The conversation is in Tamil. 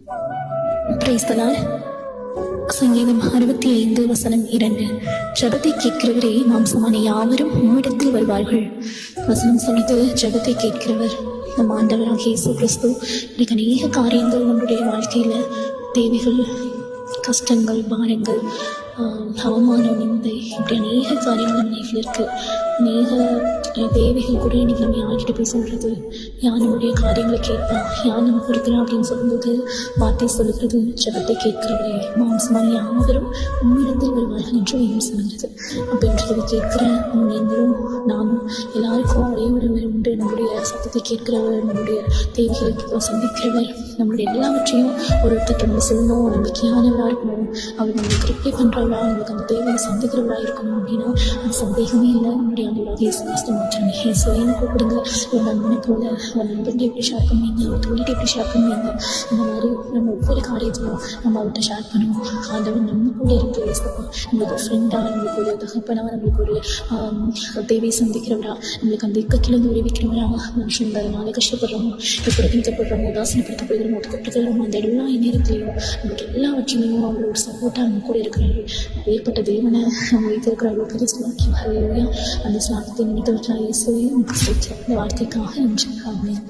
Praise the Lord. சங்கீதம் 65:2. ஜெபத்தை கேட்கிறவரே மாம்சமான யாவரும் உம்மிடத்தில் வருவார்கள். வசனம் சொல்லுது, ஜெபத்தை கேட்கிறவர் நம் ஆண்டவராக இயேசு கிறிஸ்து. இன்னைக்கு அநேக காரியங்கள் நம்மளுடைய வாழ்க்கையில, தேவைகள், கஷ்டங்கள், பாரங்கள், அவமானம், நிந்தை, இப்படி அநேக காரியங்கள் நம்ம லைஃப்ல இருக்கு. அநேக தேவைகள் கூட இன்னைக்கு நம்ம யார்கிட்ட போய் சொல்றது, யார் நம்முடைய காரியங்களை கேட்பா, யார் நமக்கு இருக்கிறா அப்படின்னு சொல்லும்போது வார்த்தை சொல்லுகிறது, ஜெபத்தை கேட்கிறவரே மாம்சமான யாவரும் உம்மிடத்தில் வருவார்கள் என்று வேதம் சொல்லுகிறது. அப்படின்றதை கேட்கிற நீங்களும் நானும் எல்லாருக்கும் ஒரே ஒரு உண்டு. நம்முடைய சத்தத்தை கேட்கிறவர், நம்முடைய தேவைகளை சந்திக்கிறவர், நம்மளுடைய எல்லாவற்றையும் ஒருத்தர் நம்ம சொல்லணும், நம்பிக்கையானவராக இருக்கணும், அவர் நம்மளுக்கு ரிப்ளை பண்ணுறவரா, நம்மளுக்கு அந்த தேவையை சந்திக்கிறவராக இருக்கணும் அப்படின்னா அது சந்தேகமே இல்லை. நம்முடைய ஆண்டவராக இயேசு கிறிஸ்து மாற்றாங்க. இயேசுவையும் கூப்பிடுங்க. ஒரு நண்பனை போல, ஒரு நண்பன்ட்டு எப்படி ஷேர் பண்ணுவீங்க, ஒரு தொழில்கிட்ட எப்படி ஷேர் பண்ணுவீங்க, இந்த மாதிரி நம்ம ஒவ்வொரு காரியத்திலும் நம்ம அவர்கிட்ட ஷேர் பண்ணுவோம். ஆண்டவர் நம்ம கூட இருந்து பேசுவோம். நம்மளுக்கு ஒரு ஃப்ரெண்டாக, நம்மளுக்கு ஒரு தகப்பனாக, நம்மளுக்கு ஒரு தேவையை சந்திக்கிறவரா, நம்மளுக்கு அந்த இக்கக்கிழந்து விளைவிக்கிறவரா, மனுஷன் அதனால கஷ்டப்படுறோமோ, புறக்கணிக்கப்படுறோமோ, உதாசனப்படுத்தப்படுகிறோமோ, ஒதுக்கப்படுகிறோமோ, அந்த எல்லா நேரத்திலையும் நம்மளுக்கு எல்லாவற்றிலையும் அவரோட சப்போர்ட்டாக நம்ம கூட இருக்கிறாரு. ஏற்பட்ட தேவனை நம்ம வைத்திருக்கிற அவ்வளோ பெரிய ஸ்லாக்கியம். ஹல்லேலூயா. அந்த ஸ்லாக்கியத்தை நினைத்தவற்றால் இயேசுவே நமக்கு இந்த வாழ்க்கைக்காக நன்றி. ஆமென்.